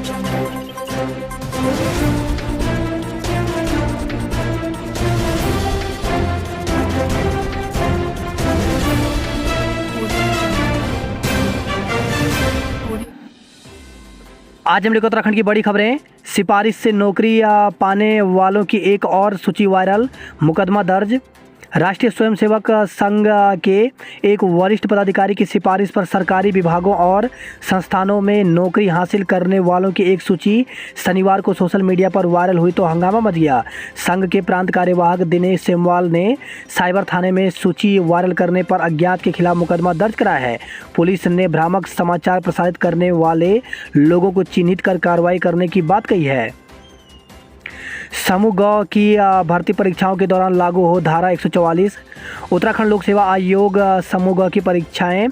आज हम लेकर उत्तराखंड की बड़ी खबरें। सिफारिश से नौकरी पाने वालों की एक और सूची वायरल, मुकदमा दर्ज। राष्ट्रीय स्वयंसेवक संघ के एक वरिष्ठ पदाधिकारी की सिफारिश पर सरकारी विभागों और संस्थानों में नौकरी हासिल करने वालों की एक सूची शनिवार को सोशल मीडिया पर वायरल हुई तो हंगामा मच गया। संघ के प्रांत कार्यवाहक दिनेश सेमवाल ने साइबर थाने में सूची वायरल करने पर अज्ञात के खिलाफ मुकदमा दर्ज कराया है। पुलिस ने भ्रामक समाचार प्रसारित करने वाले लोगों को चिन्हित कर कार्रवाई करने की बात कही है। समूह ग की भर्ती परीक्षाओं के दौरान लागू हो धारा 144। उत्तराखंड लोक सेवा आयोग समूह ग की परीक्षाएं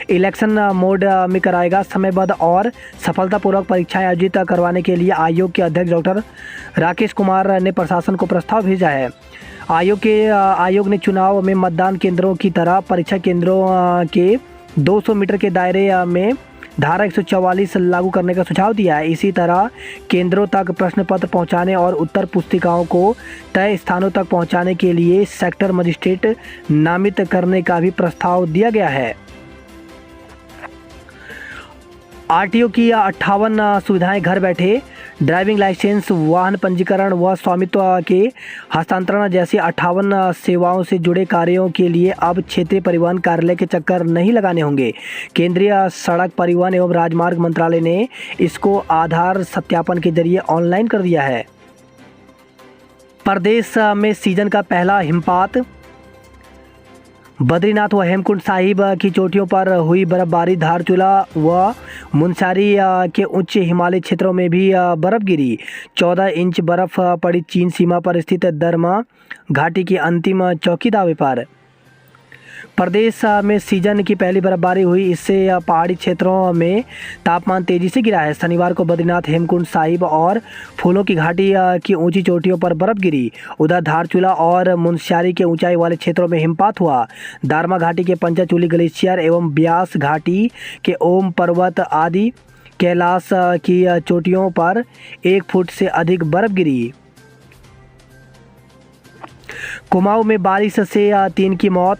इलेक्शन मोड में कराएगा। समयबद्ध और सफलतापूर्वक परीक्षाएं आयोजित करवाने के लिए आयोग के अध्यक्ष डॉक्टर राकेश कुमार ने प्रशासन को प्रस्ताव भेजा है। आयोग ने चुनाव में मतदान केंद्रों की तरह परीक्षा केंद्रों के 200 मीटर के दायरे में धारा 144 लागू करने का सुझाव दिया है। इसी तरह केंद्रों तक प्रश्न पत्र पहुंचाने और उत्तर पुस्तिकाओं को तय स्थानों तक पहुंचाने के लिए सेक्टर मजिस्ट्रेट नामित करने का भी प्रस्ताव दिया गया है। आरटीओ की 58 सुविधाएं घर बैठे। ड्राइविंग लाइसेंस, वाहन पंजीकरण व स्वामित्व के हस्तांतरण जैसी 58 सेवाओं से जुड़े कार्यों के लिए अब क्षेत्रीय परिवहन कार्यालय के चक्कर नहीं लगाने होंगे। केंद्रीय सड़क परिवहन एवं राजमार्ग मंत्रालय ने इसको आधार सत्यापन के जरिए ऑनलाइन कर दिया है। प्रदेश में सीजन का पहला हिमपात। बद्रीनाथ व हेमकुंड साहिब की चोटियों पर हुई बर्फबारी। धारचूला व मुनस्यारी के उच्च हिमालय क्षेत्रों में भी बर्फ गिरी। 14 इंच बर्फ पड़ी चीन सीमा पर स्थित दरमा घाटी की अंतिम चौकी दावे पर। प्रदेश में सीजन की पहली बर्फबारी हुई, इससे पहाड़ी क्षेत्रों में तापमान तेजी से गिरा है। शनिवार को बद्रीनाथ, हेमकुंड साहिब और फूलों की घाटी की ऊंची चोटियों पर बर्फ गिरी। उधर धारचूला और मुनस्यारी के ऊंचाई वाले क्षेत्रों में हिमपात हुआ। दारमा घाटी के पंचाचूली ग्लेशियर एवं ब्यास घाटी के ओम पर्वत आदि कैलाश की चोटियों पर 1 फुट से अधिक बर्फ गिरी। कुमाऊं में बारिश से 3 की मौत।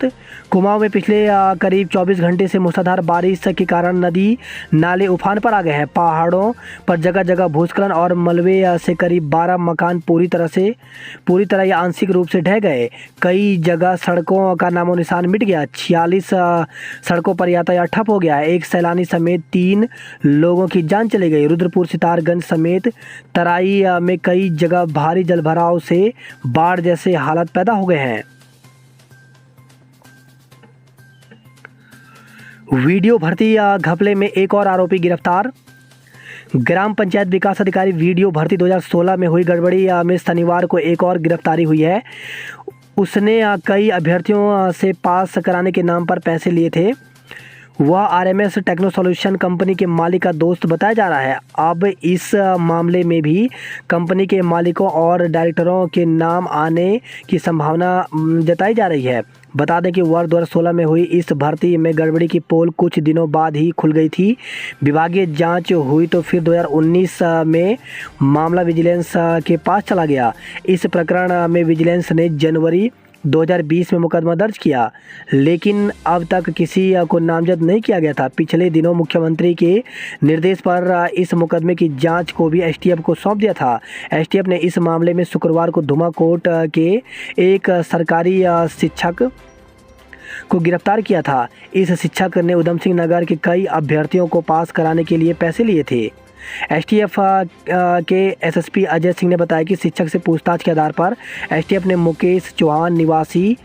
कुमाऊं में पिछले करीब 24 घंटे से मूसलाधार बारिश के कारण नदी नाले उफान पर आ गए हैं। पहाड़ों पर जगह जगह भूस्खलन और मलबे से करीब 12 मकान पूरी तरह या आंशिक रूप से ढह गए। कई जगह सड़कों का नामो निशान मिट गया। 46 सड़कों पर यातायात ठप हो गया है। एक सैलानी समेत 3 लोगों की जान चली गई। रुद्रपुर, सितारगंज समेत तराई में कई जगह भारी जलभराव से बाढ़ जैसे हालात पैदा हो गए हैं। वीडियो भर्ती घपले में एक और आरोपी गिरफ्तार। ग्राम पंचायत विकास अधिकारी वीडियो भर्ती 2016 में हुई गड़बड़ी में शनिवार को एक और गिरफ्तारी हुई है। उसने कई अभ्यर्थियों से पास कराने के नाम पर पैसे लिए थे। वह आरएमएस टेक्नो सॉल्यूशन कंपनी के मालिक का दोस्त बताया जा रहा है। अब इस मामले में भी कंपनी के मालिकों और डायरेक्टरों के नाम आने की संभावना जताई जा रही है। बता दें कि वर्ष 2016 में हुई इस भर्ती में गड़बड़ी की पोल कुछ दिनों बाद ही खुल गई थी। विभागीय जांच हुई तो फिर 2019 में मामला विजिलेंस के पास चला गया। इस प्रकरण में विजिलेंस ने जनवरी 2020 में मुकदमा दर्ज किया, लेकिन अब तक किसी को नामजद नहीं किया गया था। पिछले दिनों मुख्यमंत्री के निर्देश पर इस मुकदमे की जांच को भी एसटीएफ को सौंप दिया था। एसटीएफ ने इस मामले में शुक्रवार को धुमाकोट के एक सरकारी शिक्षक को गिरफ्तार किया था। इस शिक्षक ने उधम सिंह नगर के कई अभ्यर्थियों को पास कराने के लिए पैसे लिए थे। एसटीएफ के एसएसपी अजय सिंह ने बताया कि शिक्षक से पूछताछ के आधार पर एसटीएफ ने मुकेश चौहान निवासी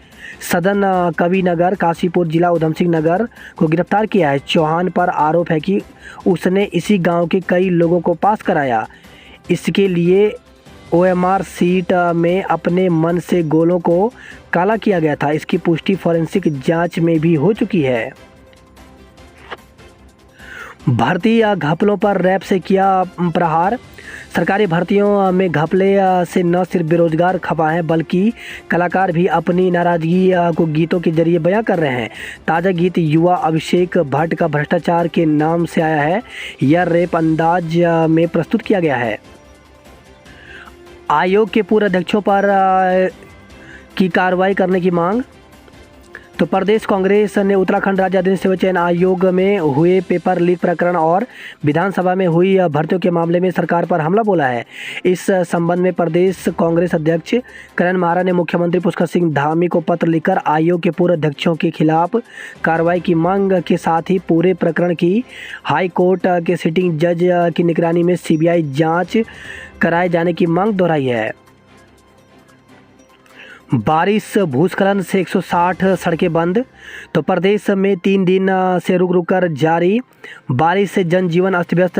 सदन कवि नगर, काशीपुर, जिला उधम सिंह नगर को गिरफ्तार किया है। चौहान पर आरोप है कि उसने इसी गांव के कई लोगों को पास कराया। इसके लिए ओएमआर सीट में अपने मन से गोलों को काला किया गया था। इसकी पुष्टि फॉरेंसिक जांच में भी हो चुकी है। भर्ती घपलों पर रैप से किया प्रहार। सरकारी भर्तियों में घपले से न सिर्फ बेरोजगार खपा हैं बल्कि कलाकार भी अपनी नाराजगी को गीतों के जरिए बयां कर रहे हैं। ताज़ा गीत युवा अभिषेक भट्ट का भ्रष्टाचार के नाम से आया है। यह रैप अंदाज में प्रस्तुत किया गया है। आयोग के पूर्व अध्यक्षों पर की कार्रवाई करने की मांग। तो प्रदेश कांग्रेस ने उत्तराखंड राज्य अधीन सेवा चयन आयोग में हुए पेपर लीक प्रकरण और विधानसभा में हुई भर्तियों के मामले में सरकार पर हमला बोला है। इस संबंध में प्रदेश कांग्रेस अध्यक्ष करण मारा ने मुख्यमंत्री पुष्कर सिंह धामी को पत्र लिखकर आयोग के पूर्व अध्यक्षों के खिलाफ कार्रवाई की मांग के साथ ही पूरे प्रकरण की हाई कोर्ट के सिटिंग जज की निगरानी में सीबीआई जाँच कराए जाने की मांग दोहराई है। बारिश भूस्खलन से 160 सड़कें बंद। तो प्रदेश में 3 दिन से रुक रुक कर जारी बारिश से जनजीवन अस्त व्यस्त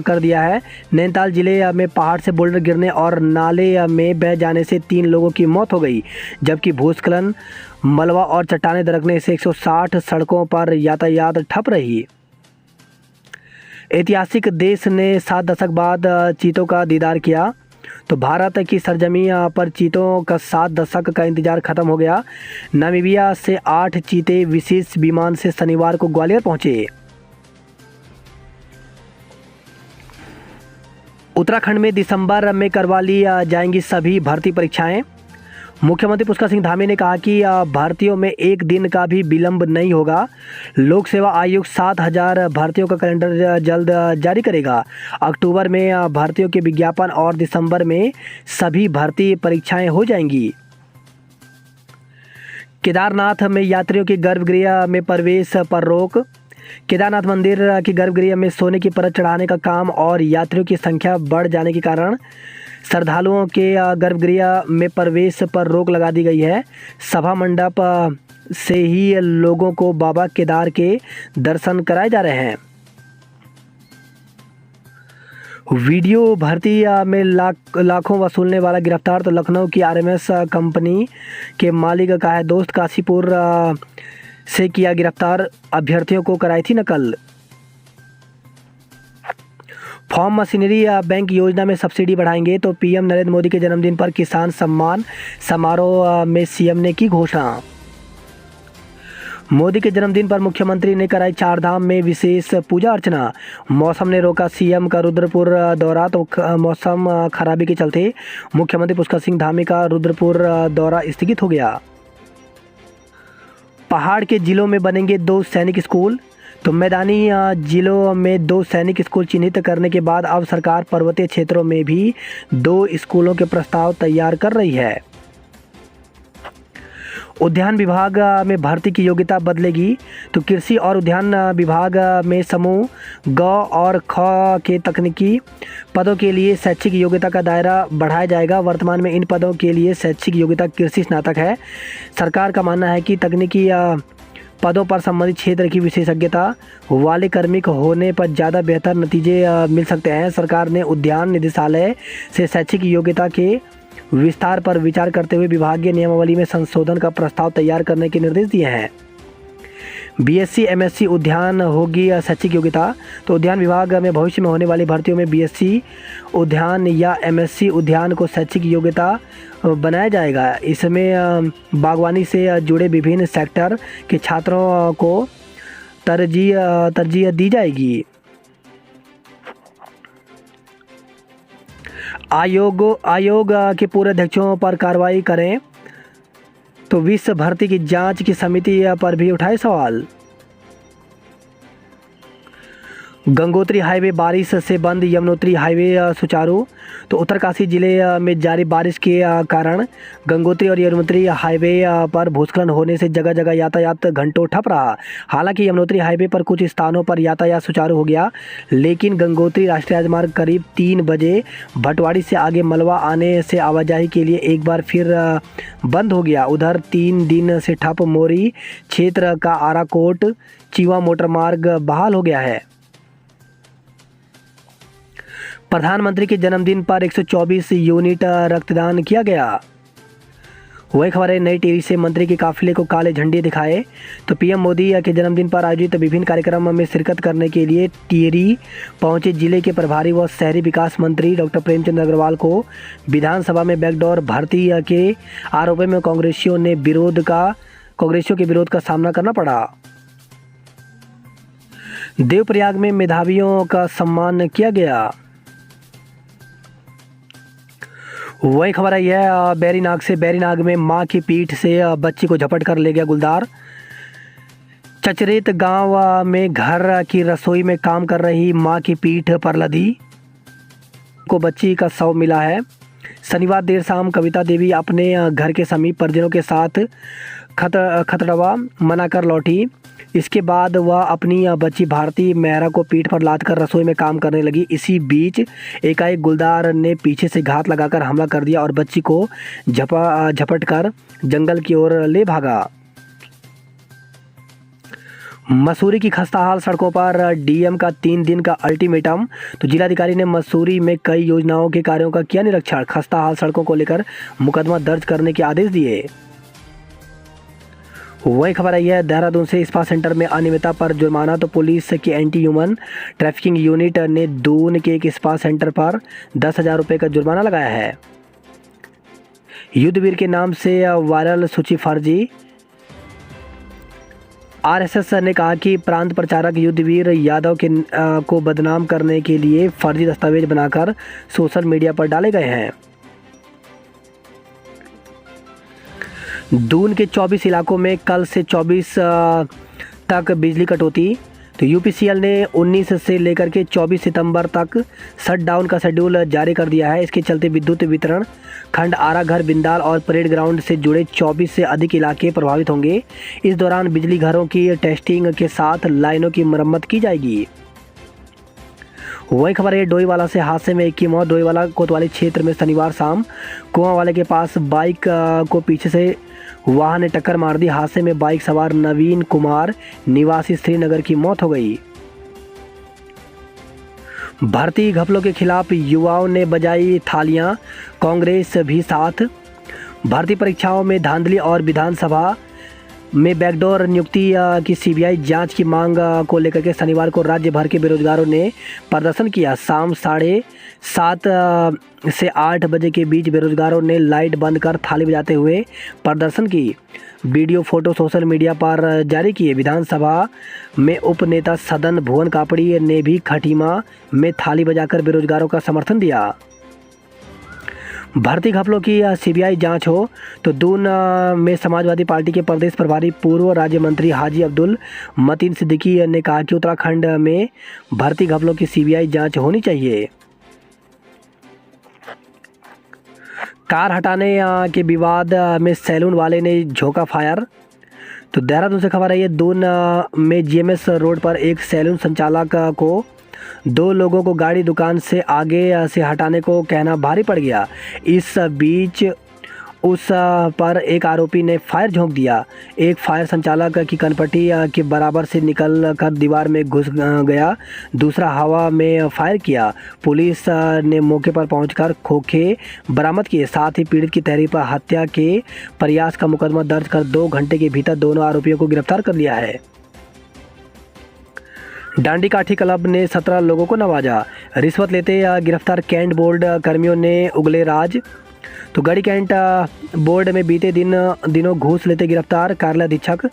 कर दिया है। नैनीताल जिले में पहाड़ से बोल्डर गिरने और नाले में बह जाने से 3 लोगों की मौत हो गई, जबकि भूस्खलन, मलबा और चट्टानें दरकने से 160 सड़कों पर यातायात ठप रही। ऐतिहासिक देश ने 7 दशक बाद चीतों का दीदार किया। तो भारत की सरजमी पर चीतों का 7 दशक का इंतजार खत्म हो गया। नामीबिया से 8 चीते विशेष विमान से शनिवार को ग्वालियर पहुंचे। उत्तराखंड में दिसंबर में करवा ली जाएंगी सभी भर्ती परीक्षाएं। मुख्यमंत्री पुष्कर सिंह धामी ने कहा कि भर्तियों में एक दिन का भी विलंब नहीं होगा। लोक सेवा आयोग 7,000 भर्तियों का कैलेंडर जल्द जारी करेगा। अक्टूबर में भर्तियों के विज्ञापन और दिसंबर में सभी भर्ती परीक्षाएं हो जाएंगी। केदारनाथ में यात्रियों के गर्भगृह में प्रवेश पर रोक। केदारनाथ मंदिर की गर्भगृह में सोने की परत चढ़ाने का काम और यात्रियों की संख्या बढ़ जाने के कारण श्रद्धालुओं के गर्भगृह में प्रवेश पर रोक लगा दी गई है। सभा मंडप से ही लोगों को बाबा केदार के दर्शन कराए जा रहे हैं। वीडियो भर्ती में लाखों वसूलने वाला गिरफ्तार। तो लखनऊ की आरएमएस कंपनी के मालिक का है दोस्त काशीपुर से किया गिरफ्तार, अभ्यर्थियों को कराई थी नकल। फार्म मशीनरी बैंक योजना में सब्सिडी बढ़ाएंगे। तो पीएम नरेंद्र मोदी के जन्मदिन पर किसान सम्मान समारोह में सीएम ने की घोषणा। मोदी के जन्मदिन पर मुख्यमंत्री ने कराई 4 धाम में विशेष पूजा अर्चना। मौसम ने रोका सीएम का रुद्रपुर दौरा। तो मौसम खराबी के चलते मुख्यमंत्री पुष्कर सिंह धामी का रुद्रपुर दौरा स्थगित हो गया। पहाड़ के जिलों में बनेंगे 2 सैनिक स्कूल। तो मैदानी जिलों में 2 सैनिक स्कूल चिन्हित करने के बाद अब सरकार पर्वतीय क्षेत्रों में भी 2 स्कूलों के प्रस्ताव तैयार कर रही है। उद्यान विभाग में भर्ती की योग्यता बदलेगी। तो कृषि और उद्यान विभाग में समूह ग और ख के तकनीकी पदों के लिए शैक्षिक योग्यता का दायरा बढ़ाया जाएगा। वर्तमान में इन पदों के लिए शैक्षिक योग्यता कृषि स्नातक है। सरकार का मानना है कि तकनीकी पदों पर संबंधित क्षेत्र की विशेषज्ञता वाले कार्मिक होने पर ज़्यादा बेहतर नतीजे मिल सकते हैं। सरकार ने उद्यान निदेशालय से शैक्षिक योग्यता के विस्तार पर विचार करते हुए विभागीय नियमावली में संशोधन का प्रस्ताव तैयार करने के निर्देश दिए हैं। बीएससी एमएससी उद्यान होगी शैक्षिक योग्यता। तो उद्यान विभाग में भविष्य में होने वाली भर्तियों में बीएससी उद्यान या एमएससी उद्यान को शैक्षिक योग्यता बनाया जाएगा। इसमें बागवानी से जुड़े विभिन्न सेक्टर के छात्रों को तरजीह दी जाएगी। आयोग के पूर्व अध्यक्षों पर कार्रवाई करें। तो विश्व भर्ती की जांच की समिति पर भी उठाए सवाल। गंगोत्री हाईवे बारिश से बंद, यमुनोत्री हाईवे सुचारू। तो उत्तरकाशी जिले में जारी बारिश के कारण गंगोत्री और यमुनोत्री हाईवे पर भूस्खलन होने से जगह जगह यातायात घंटों ठप रहा। हालांकि यमुनोत्री हाईवे पर कुछ स्थानों पर यातायात सुचारू हो गया, लेकिन गंगोत्री राष्ट्रीय राजमार्ग करीब 3 बजे भटवाड़ी से आगे मलबा आने से आवाजाही के लिए एक बार फिर बंद हो गया। उधर 3 दिन से ठप मोरी क्षेत्र का आराकोट चीवा मोटर मार्ग बहाल हो गया है। प्रधानमंत्री के जन्मदिन पर 124 यूनिट रक्तदान किया गया। वही खबर है, नई टिहरी से मंत्री के काफिले को काले झंडे दिखाए। तो पीएम मोदी के जन्मदिन पर आयोजित विभिन्न कार्यक्रम में शिरकत करने के लिए टिहरी पहुंचे जिले के प्रभारी व शहरी विकास मंत्री डॉक्टर प्रेमचंद अग्रवाल को विधानसभा में बैकडोर भर्ती के आरोपों में कांग्रेसियों के विरोध का सामना करना पड़ा। देवप्रयाग में मेधावियों का सम्मान किया गया। वही खबर आई है बैरीनाग से, बैरीनाग में मां की पीठ से बच्ची को झपट कर ले गया गुलदार। चचरेत गांव में घर की रसोई में काम कर रही मां की पीठ पर लदी को बच्ची का शव मिला है। शनिवार देर शाम कविता देवी अपने घर के समीप परिजनों के साथ खतड़वा मनाकर लौटी। इसके बाद वह अपनी बच्ची भारती मेहरा को पीठ पर लादकर रसोई में काम करने लगी। इसी बीच एकाएक गुलदार ने पीछे से घात लगाकर हमला कर दिया और बच्ची को झपट कर जंगल की ओर ले भागा। मसूरी की खस्ताहाल सड़कों पर डीएम का 3 दिन का अल्टीमेटम। तो जिलाधिकारी ने मसूरी में कई योजनाओं के कार्यों का किया निरीक्षण। खस्ताहाल सड़कों को लेकर मुकदमा दर्ज करने के आदेश दिए। वही खबर आई है देहरादून से, स्पा सेंटर में अनियमितता पर जुर्माना। तो पुलिस की एंटी ह्यूमन ट्रैफिकिंग यूनिट ने दून के एक स्पा सेंटर पर 10,000 रुपये का जुर्माना लगाया है। युद्धवीर के नाम से वायरल सूची फर्जी। आरएसएस ने कहा कि प्रांत प्रचारक युद्धवीर यादव को बदनाम करने के लिए फर्जी दस्तावेज बनाकर सोशल मीडिया पर डाले गए हैं। दून के 24 इलाकों में कल से 24 तक बिजली कटौती। तो यूपीसीएल ने 19 से लेकर के 24 सितंबर तक शटडाउन का शेड्यूल जारी कर दिया है। इसके चलते विद्युत वितरण खंड आरा घर बिंदाल और परेड ग्राउंड से जुड़े 24 से अधिक इलाके प्रभावित होंगे। इस दौरान बिजली घरों की टेस्टिंग के साथ लाइनों की मरम्मत की जाएगी। वही खबर है डोईवाला से, हादसे में एक की मौत। डोईवाला कोतवाली क्षेत्र में शनिवार शाम कुआं वाले के पास बाइक को पीछे से वाहन ने टक्कर मार दी। हादसे में बाइक सवार नवीन कुमार निवासी श्रीनगर की मौत हो गई। भर्ती घपलों के खिलाफ युवाओं ने बजाई थालियां, कांग्रेस भी साथ। भर्ती परीक्षाओं में धांधली और विधानसभा में बैकडोर नियुक्ति की सीबीआई जांच की मांग को लेकर के शनिवार को राज्य भर के बेरोजगारों ने प्रदर्शन किया। शाम 7:30 से 8 बजे के बीच बेरोजगारों ने लाइट बंद कर थाली बजाते हुए प्रदर्शन की। वीडियो फोटो सोशल मीडिया पर जारी किए। विधानसभा में उपनेता सदन भुवन कापड़ी ने भी खटीमा में थाली बजाकर बेरोजगारों का समर्थन दिया। भर्ती घपलों की सीबीआई जांच हो। तो दून में समाजवादी पार्टी के प्रदेश प्रभारी पूर्व राज्य मंत्री हाजी अब्दुल मतीन सिद्दीकी ने कहा कि उत्तराखंड में भर्ती घपलों की सीबीआई जांच होनी चाहिए। कार हटाने के विवाद में सैलून वाले ने झोंका फायर। तो देहरादून से खबर है, ये दून में जीएमएस रोड पर एक सैलून संचालक को 2 लोगों को गाड़ी दुकान से आगे से हटाने को कहना भारी पड़ गया। इस बीच उस पर एक आरोपी ने फायर झोंक दिया। एक फायर संचालक की कनपटी के बराबर से निकल कर दीवार में घुस गया, दूसरा हवा में फायर किया। पुलिस ने मौके पर पहुंचकर खोखे बरामद किए। साथ ही पीड़ित की तहरीर पर हत्या के प्रयास का मुकदमा दर्ज कर 2 घंटे के भीतर दोनों आरोपियों को गिरफ्तार कर लिया है। डांडी काठी क्लब ने 17 लोगों को नवाजा। रिश्वत लेते गिरफ्तार कैंट बोर्ड कर्मियों ने उगले राज। तो गढ़ी कैंट बोर्ड में बीते दिनों घूस लेते गिरफ्तार कार्यालय अधीक्षक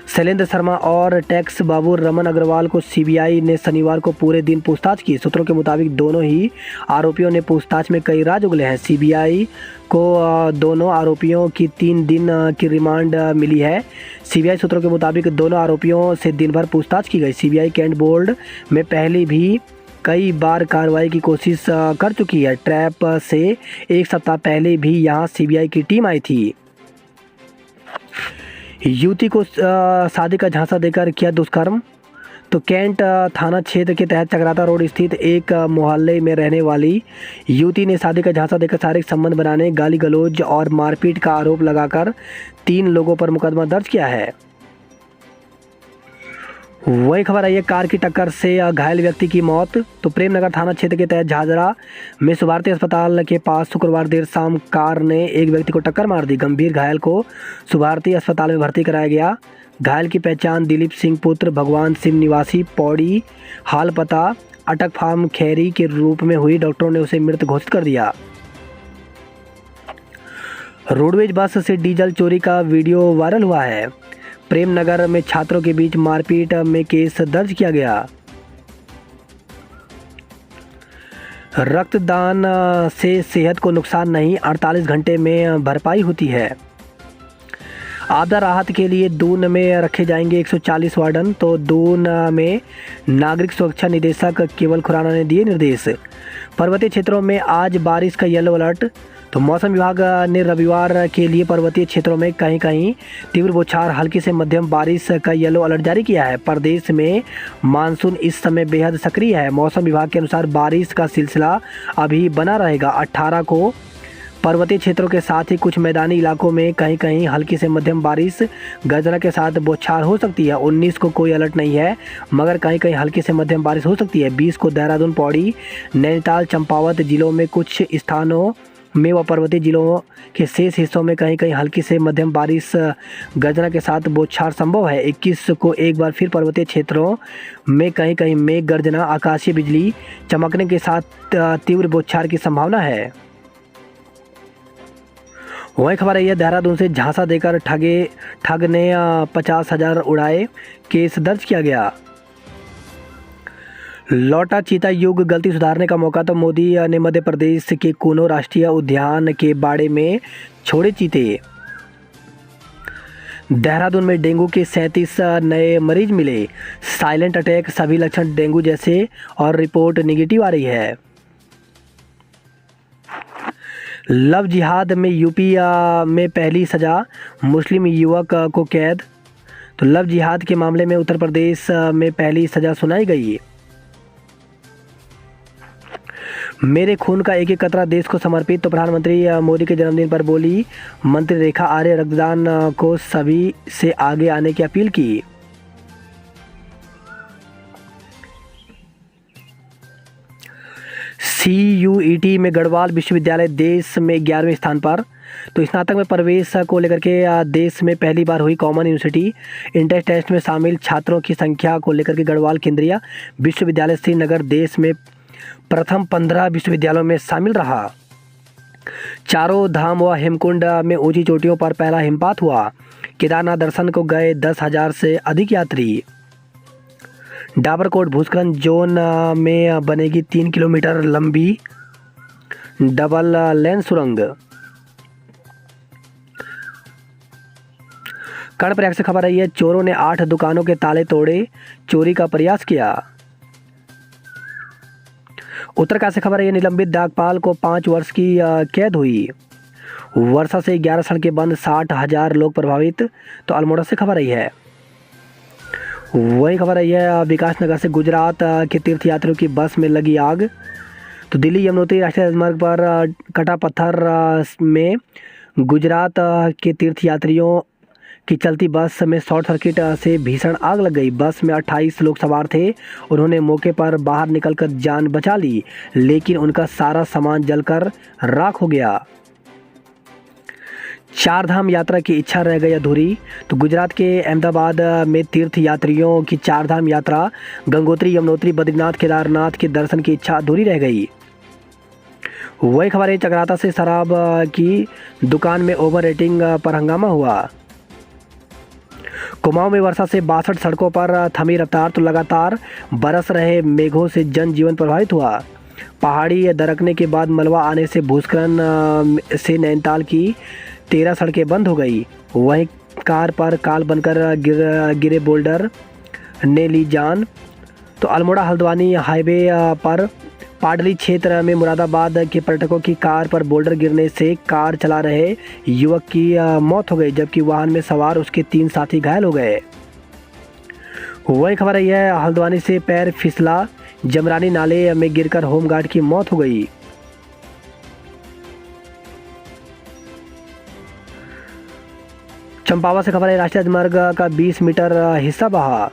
शैलेंद्र शर्मा और टैक्स बाबू रमन अग्रवाल को सीबीआई ने शनिवार को पूरे दिन पूछताछ की। सूत्रों के मुताबिक दोनों ही आरोपियों ने पूछताछ में कई राज उगले हैं। सीबीआई को दोनों आरोपियों की 3 दिन की रिमांड मिली है। सीबीआई सूत्रों के मुताबिक दोनों आरोपियों से दिन भर पूछताछ की गई। सीबीआई कैंट बोर्ड में पहले भी कई बार कार्रवाई की कोशिश कर चुकी है। ट्रैप से 1 सप्ताह पहले भी यहां सीबीआई की टीम आई थी। युवती को शादी का झांसा देकर किया दुष्कर्म। तो कैंट थाना क्षेत्र के तहत चक्राता रोड स्थित एक मोहल्ले में रहने वाली युवती ने शादी का झांसा देकर शारीरिक संबंध बनाने, गाली गलौज और मारपीट का आरोप लगाकर 3 लोगों पर मुकदमा दर्ज किया है। वही खबर आई है, कार की टक्कर से घायल व्यक्ति की मौत। तो प्रेमनगर थाना क्षेत्र के तहत झाझरा में सुभारती अस्पताल के पास शुक्रवार देर शाम कार ने एक व्यक्ति को टक्कर मार दी। गंभीर घायल को सुभारती अस्पताल में भर्ती कराया गया। घायल की पहचान दिलीप सिंह पुत्र भगवान सिंह निवासी पौड़ी, हाल पता अटक फार्म खैरी के रूप में हुई। डॉक्टरों ने उसे मृत घोषित कर दिया। रोडवेज बस से डीजल चोरी का वीडियो वायरल हुआ है। प्रेमनगर में छात्रों के बीच मारपीट में केस दर्ज किया गया। रक्तदान से सेहत को नुकसान नहीं, 48 घंटे में भरपाई होती है। आपदा राहत के लिए दून में रखे जाएंगे 140 वार्डन। तो दून में नागरिक सुरक्षा निदेशक केवल खुराना ने दिए निर्देश। पर्वतीय क्षेत्रों में आज बारिश का येलो अलर्ट। तो मौसम विभाग ने रविवार के लिए पर्वतीय क्षेत्रों में कहीं कहीं तीव्र बौछार, हल्की से मध्यम बारिश का येलो अलर्ट जारी किया है। प्रदेश में मानसून इस समय बेहद सक्रिय है। मौसम विभाग के अनुसार बारिश का सिलसिला अभी बना रहेगा। 18 को पर्वतीय क्षेत्रों के साथ ही कुछ मैदानी इलाकों में कहीं कहीं हल्की से मध्यम बारिश गर्जना के साथ बौछार हो सकती है। 19 को कोई अलर्ट नहीं है, मगर कहीं कहीं हल्की से मध्यम बारिश हो सकती है। 20 को देहरादून, पौड़ी, नैनीताल, चंपावत जिलों में कुछ स्थानों में व पर्वतीय जिलों के शेष हिस्सों में कहीं कहीं हल्की से मध्यम बारिश गर्जना के साथ बौछार संभव है। 21 को एक बार फिर पर्वतीय क्षेत्रों में कहीं कहीं मेघ गर्जना, आकाशीय बिजली चमकने के साथ तीव्र बौछार की संभावना है। वही खबर आई है, देहरादून से झांसा देकर ठग ने 50,000 उड़ाए, केस दर्ज किया गया। लौटा चीता युग, गलती सुधारने का मौका। तो मोदी ने मध्य प्रदेश के कूनो राष्ट्रीय उद्यान के बाड़े में छोड़े चीते। देहरादून में डेंगू के 37 नए मरीज मिले। साइलेंट अटैक, सभी लक्षण डेंगू जैसे और रिपोर्ट निगेटिव आ रही है। लव जिहाद में यूपी में पहली सजा, मुस्लिम युवक को कैद। तो लव जिहाद के मामले में उत्तर प्रदेश में पहली सजा सुनाई गई। मेरे खून का एक एक कतरा देश को समर्पित। तो प्रधानमंत्री मोदी के जन्मदिन पर बोली मंत्री रेखा आर्य, रक्तदान को सभी से आगे आने की अपील की। CUET में गढ़वाल विश्वविद्यालय देश में 11वें स्थान पर। तो स्नातक में प्रवेश को लेकर के देश में पहली बार हुई कॉमन यूनिवर्सिटी इंटर टेस्ट में शामिल छात्रों की संख्या को लेकर के गढ़वाल केंद्रीय विश्वविद्यालय श्रीनगर देश में प्रथम 15 विश्वविद्यालयों में शामिल रहा। चारों धाम व हेमकुंड में ऊंची चोटियों पर पहला हिमपात हुआ। केदारनाथ दर्शन को गए 10,000 से अधिक यात्री। डाबरकोट भूस्खलन जोन में बनेगी 3 किलोमीटर लंबी डबल लेन सुरंग। कर्णप्रयाग से खबर आई है, चोरों ने 8 दुकानों के ताले तोड़े, चोरी का प्रयास किया। उत्तरकाशी से खबर है, निलंबित डाकपाल को 5 वर्ष की कैद हुई। वर्षा से 11 सड़कें बंद, 60,000 लोग प्रभावित। तो अल्मोड़ा से खबर आई है। वही खबर आई है, विकासनगर से गुजरात के तीर्थयात्रियों की बस में लगी आग। तो दिल्ली यमुनोत्री राष्ट्रीय राजमार्ग पर कटा पत्थर में गुजरात के तीर्थयात्रियों की चलती बस में शॉर्ट सर्किट से भीषण आग लग गई। बस में 28 लोग सवार थे। उन्होंने मौके पर बाहर निकलकर जान बचा ली, लेकिन उनका सारा सामान जलकर राख हो गया। 4 धाम यात्रा की इच्छा रह गई अधूरी। तो गुजरात के अहमदाबाद में तीर्थ यात्रियों की 4 धाम यात्रा गंगोत्री, यमुनोत्री, बद्रीनाथ, केदारनाथ के दर्शन की इच्छा अधूरी रह गई। वही खबर है, चक्राता से शराब की दुकान में ओवर रेटिंग पर हंगामा हुआ। कुमाऊं में वर्षा से 62 सड़कों पर थमी रफ्तार। तो लगातार बरस रहे मेघों से जनजीवन प्रभावित हुआ। पहाड़ी दरकने के बाद मलबा आने से भूस्खलन से नैनीताल की 13 सड़कें बंद हो गई। वहीं कार पर काल बनकर गिरे बोल्डर ने ली जान। तो अल्मोड़ा हल्द्वानी हाईवे पर पाडली क्षेत्र में मुरादाबाद के पर्यटकों की कार पर बोल्डर गिरने से कार चला रहे युवक की मौत हो गई, जबकि वाहन में सवार उसके 3 साथी घायल हो गए। वही खबर है, हल्द्वानी से पैर फिसला, जमरानी नाले में गिरकर होमगार्ड की मौत हो गई। चंपावत से खबर है, राष्ट्रीय राजमार्ग का 20 मीटर हिस्सा बहा।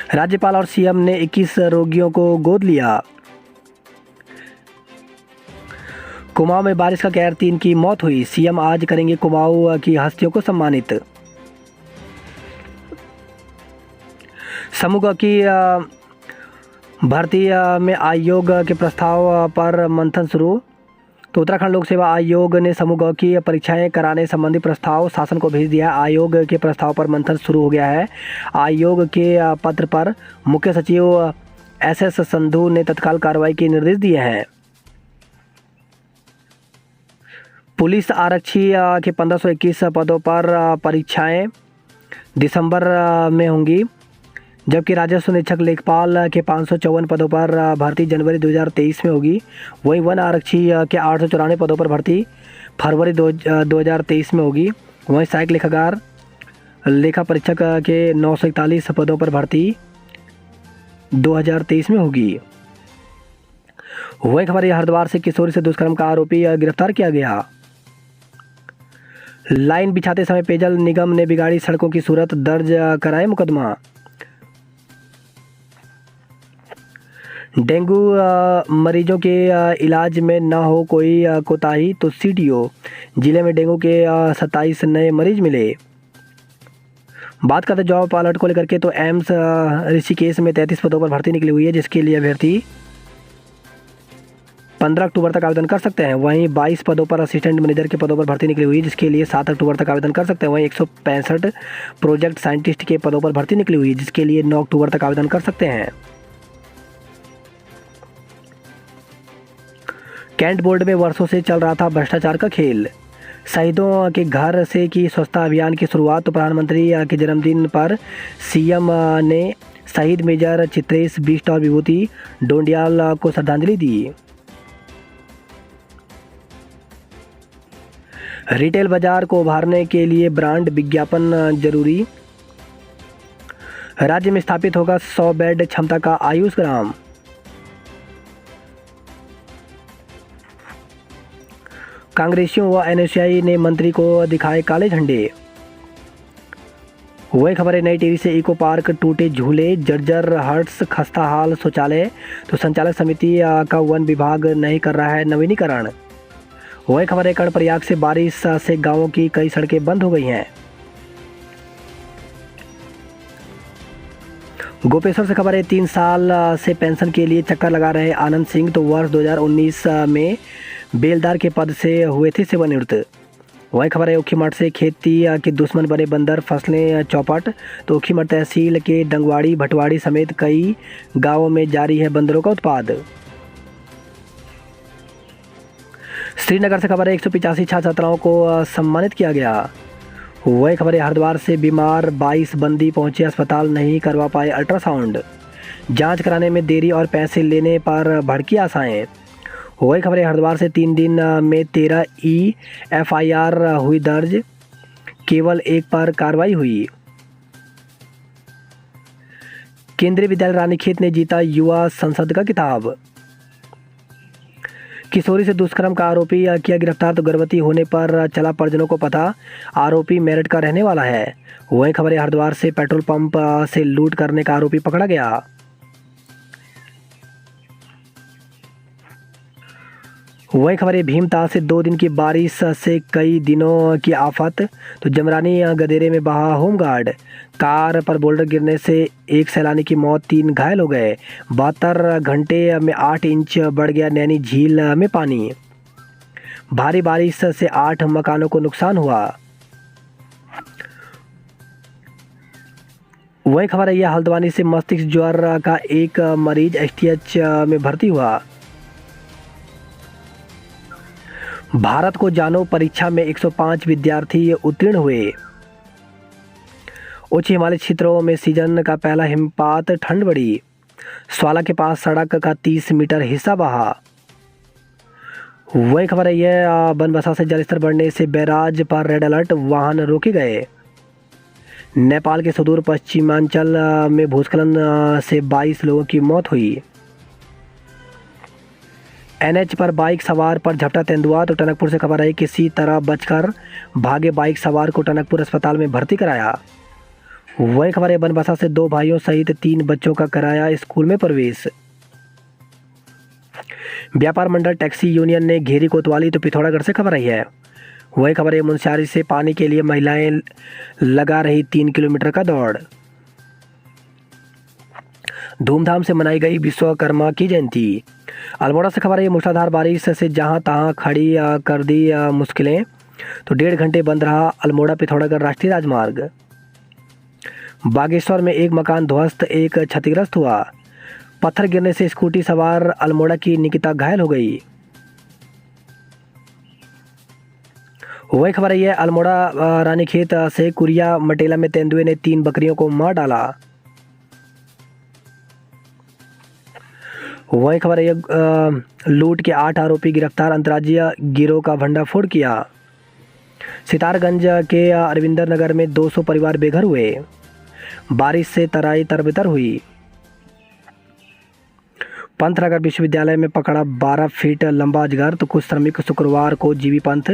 राज्यपाल और सीएम ने 21 रोगियों को गोद लिया। कुमाऊं में बारिश का कहर, 3 की मौत हुई। सीएम आज करेंगे कुमाऊं की हस्तियों को सम्मानित। समूह की भर्ती में आयोग के प्रस्ताव पर मंथन शुरू। तो उत्तराखंड लोक सेवा आयोग ने समूह की परीक्षाएं कराने संबंधी प्रस्ताव शासन को भेज दिया है। आयोग के प्रस्ताव पर मंथन शुरू हो गया है। आयोग के पत्र पर मुख्य सचिव एसएस संधू ने तत्काल कार्रवाई के निर्देश दिए हैं। पुलिस आरक्षी के 1521 पदों पर परीक्षाएं दिसंबर में होंगी, जबकि राजस्व निरीक्षक लेखपाल के 554 पदों पर भर्ती जनवरी 2023 में होगी। वहीं वन आरक्षी के 894 पदों पर भर्ती फरवरी 2023 में होगी। वहीं सहायक लेखाकार लेखा परीक्षक के 941 पदों पर भर्ती 2023 में होगी। वहीं खबर हरिद्वार से किशोरी से दुष्कर्म का आरोपी गिरफ्तार किया गया। लाइन बिछाते समय पेयजल निगम ने बिगाड़ी सड़कों की सूरत, दर्ज कराए मुकदमा। डेंगू मरीजों के इलाज में न हो कोई कोताही, तो सीटीओ जिले में डेंगू के 27 नए मरीज मिले। बात करते जॉब अलर्ट को लेकर के, तो एम्स ऋषिकेश में 33 पदों पर भर्ती निकली हुई है, जिसके लिए अभ्यर्थी 15 अक्टूबर तक आवेदन कर सकते हैं। वहीं 22 पदों पर असिस्टेंट मैनेजर के पदों पर भर्ती निकली हुई है, जिसके लिए 7 अक्टूबर तक आवेदन कर सकते हैं। वहीं 165 प्रोजेक्ट साइंटिस्ट के पदों पर भर्ती निकली हुई है, जिसके लिए 9 अक्टूबर तक आवेदन कर सकते हैं। कैंट बोर्ड में वर्षों से चल रहा था भ्रष्टाचार का खेल। शहीदों के घर से की स्वच्छता अभियान की शुरुआत। तो प्रधानमंत्री के जन्मदिन पर सीएम ने शहीद मेजर चित्रेश बिष्ट और विभूति डोंडियाल को श्रद्धांजलि दी। रिटेल बाजार को उभारने के लिए ब्रांड विज्ञापन जरूरी। राज्य में स्थापित होगा 100 बेड क्षमता का आयुष ग्राम। कांग्रेसियों व एनएसयूआई ने मंत्री को दिखाए काले झंडे। वही खबर है नई टिहरी से इको पार्क टूटे झूले, जर्जर हट्स, खस्ता हाल शौचालय। तो संचालक समिति का वन विभाग नहीं कर रहा है नवीनीकरण। वही खबर है कर्णप्रयाग से बारिश से गांवों की कई सड़कें बंद हो गई हैं। गोपेश्वर से खबर है 3 साल से पेंशन के लिए चक्कर लगा रहे आनंद सिंह। तो वर्ष 2019 में बेलदार के पद से हुए थे सेवानिवृत्त। वही खबर है ऊखीमठ से खेती के दुश्मन बने बंदर, फसलें चौपट। तो ऊखीमठ तहसील के डंगवाड़ी, भटवाड़ी समेत कई गांवों में जारी है बंदरों का उत्पात। श्रीनगर से खबर है 185 छात्र छात्राओं को सम्मानित किया गया। वही खबर है हरिद्वार से बीमार 22 बंदी पहुंचे अस्पताल, नहीं करवा पाए अल्ट्रासाउंड। जांच कराने में देरी और पैसे लेने पर भड़की आशाएं। वही खबर है हरिद्वार से 3 दिन में 13 EFIR हुई दर्ज, केवल 1 पर कार्रवाई हुई। केंद्रीय विद्यालय रानीखेत ने जीता युवा संसद का खिताब। किशोरी से दुष्कर्म का आरोपी किया गिरफ्तार। तो गर्भवती होने पर चला परिजनों को पता, आरोपी मेरठ का रहने वाला है। वही खबर है हरिद्वार से पेट्रोल पंप से लूट करने का आरोपी पकड़ा गया। वही खबर है भीमताल से 2 दिन की बारिश से कई दिनों की आफत। तो जमरानी गदेरे में बहा होमगार्ड, कार पर बोल्डर गिरने से 1 सैलानी की मौत, 3 घायल हो गए। 72 घंटे में 8 इंच बढ़ गया नैनी झील में पानी। भारी बारिश से 8 मकानों को नुकसान हुआ। वही खबर है यह हल्द्वानी से मस्तिष्क ज्वर का एक मरीज STH में भर्ती हुआ। भारत को जानो, परीक्षा में 105 विद्यार्थी उत्तीर्ण हुए। उच्च हिमालय क्षेत्रों में सीजन का पहला हिमपात, ठंड बढ़ी। स्वाला के पास सड़क का 30 मीटर हिस्सा बहा। वही खबर है यह बनबसा से जलस्तर बढ़ने से बैराज पर रेड अलर्ट, वाहन रोके गए। नेपाल के सुदूर पश्चिमांचल में भूस्खलन से 22 लोगों की मौत हुई। NH पर बाइक सवार पर झपटा तेंदुआ। तो टनकपुर से खबर है किसी तरह बचकर भागे बाइक सवार को टनकपुर अस्पताल में भर्ती कराया। वही खबर है बनबसा से 2 भाइयों सहित 3 बच्चों का कराया स्कूल में प्रवेश। व्यापार मंडल टैक्सी यूनियन ने घेरी कोतवाली तो पिथौरागढ़ से खबर आई है। वही खबर है मुनस्यारी से पानी के लिए महिलाएं लगा रही 3 किलोमीटर का दौड़। धूमधाम से मनाई गई विश्वकर्मा की जयंती। अल्मोड़ा से खबर है मूसलाधार बारिश से जहां तहां खड़ी कर दी मुश्किलें, तो 1.5 घंटे बंद रहा अल्मोड़ा पिथौरागढ़ राष्ट्रीय राजमार्ग। बागेश्वर में एक मकान ध्वस्त, एक क्षतिग्रस्त हुआ। पत्थर गिरने से स्कूटी सवार अल्मोड़ा की निकिता घायल हो गई। वही खबर है अल्मोड़ा रानीखेत से कुरिया मटेला में तेंदुए ने 3 बकरियों को मार डाला। वही खबर है लूट के 8 आरोपी गिरफ्तार, अंतर्राज्यीय गिरोह का भंडाफोड़ किया। सितारगंज के अरविंदर नगर में 200 परिवार बेघर हुए। बारिश से तराई तरबतर हुई। पंतनगर विश्वविद्यालय में पकड़ा 12 फीट लंबा अजगर, तो कुछ श्रमिक शुक्रवार को जीबी पंत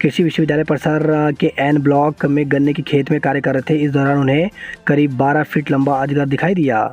कृषि विश्वविद्यालय परिसर के एन ब्लॉक में गन्ने की खेत में कार्य कर रहे थे। इस दौरान उन्हें करीब 12 फीट लंबा अजगर दिखाई दिया।